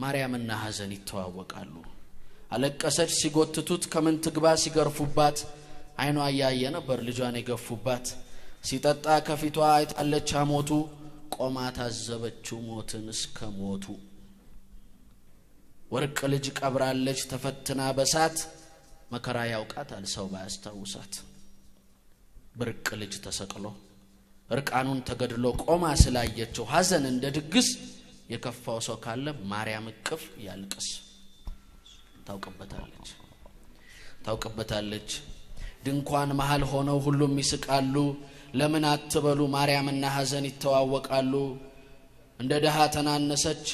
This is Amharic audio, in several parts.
ማርያምና ሐዘን ይተዋወቃሉ አለቀሰች ሲጎትቱት ከምን ትግባ ሲገርፉባት አይኗ ያየ ነበር ልጇን የገፉባት ሲጠጣ ከፊቷ አይጣለች አሞቱ ቆማ ታዘበችው ሞትን እስከ ሞቱ ወርቅ ልጅ ቀብራለች ተፈትና በሳት መከራ ያውቃታል ሰው ባያስታውሳት ብርቅ ልጅ ተሰቅሎ እርቃኑን ተገድሎ ቆማ ስላየችው ሐዘን እንደ ድግስ የከፋው ሰው ካለ ማርያም እቅፍ ያልቅስ ታውቅበታለች ድንኳን መሃል ሆነው ሁሉም ይስቃሉ ለምን አትበሉ ማርያምና ሐዘን ይተዋወቃሉ እንደ ደሃ ተናነሰች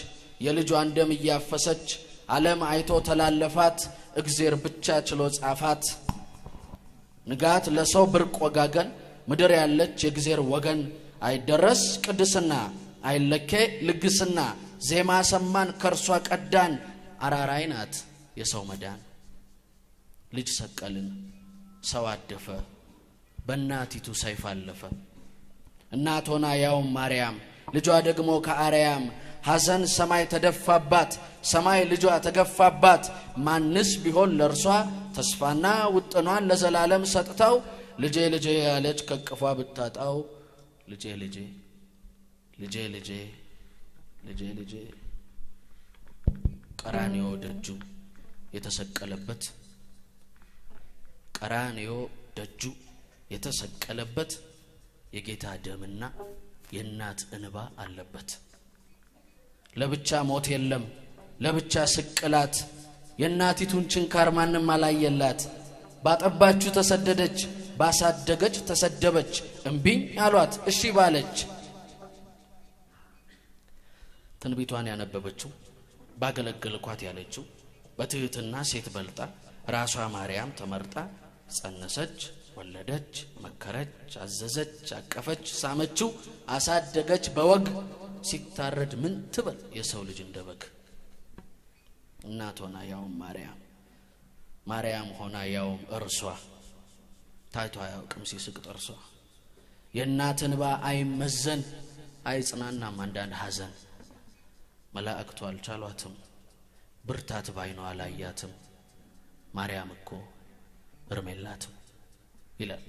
የልጇን ደም ያፈሰች ዓለም አይቶ ተላለፋት እግዚአብሔር ብቻ ችሎ ጻፋት ንጋት ለሰው ብርቅ ወጋገን ምድር ያለች የእግዚአብሔር ወገን አይደረስ ቅድስና አይለከ ልግስና ዜማ ሰማን ከርሷ ቀዳን አራራይ ናት የሰው መዳን ልጅ ሰቀልን ሰው አደፈ በእናቲቱ ሰይፍ አለፈ እናት ሆና ያው ማርያም ልጇ ደግሞ ከአርያም ሐዘን ሰማይ ተደፋባት ሰማይ ልጇ ተገፋባት ማንስ ቢሆን ለርሷ ተስፋና ውጥኗን ለዘላለም ሰጥታው ልጄ ልጄ ያለች ከቅፏ ብታጣው ልጄ ልጄ ልጄ ልጄ ልጄ ልጄ ቀራንዮ ደጁ የተሰቀለበት ቀራንዮ ደጁ የተሰቀለበት የጌታ ደምና የእናት እንባ አለበት ለብቻ ሞት የለም ለብቻ ስቅላት የእናቲቱን ችንካር ማንንም አላየላት ባጠባችሁ ተሰደደች ባሳደገች ተሰደበች እንቢኝ ያሏት እሺ ባለች ትንቢቷን ያነበበችው ባገለገልኳት ያለችው በትህትና ሴት በልጣ ራሷ ማርያም ተመርጣ ጸነሰች ወለደች መከረች አዘዘች አቀፈች ሳመችው አሳደገች በወግ ሲታረድ ምን ትበል የሰው ልጅ እንደበግ እናት ሆና ያው ማርያም ሆና ያው እርሷ ታይቷ ያውቅም ሲስቅ ጥርሷ የእናትን ባ አይመዘን አይጽናናም አንዳንድ ሐዘን መላእክቱ አልቻሏትም ብርታት ባይኗ አላያትም ማርያም እኮ እርሜላትም ይላል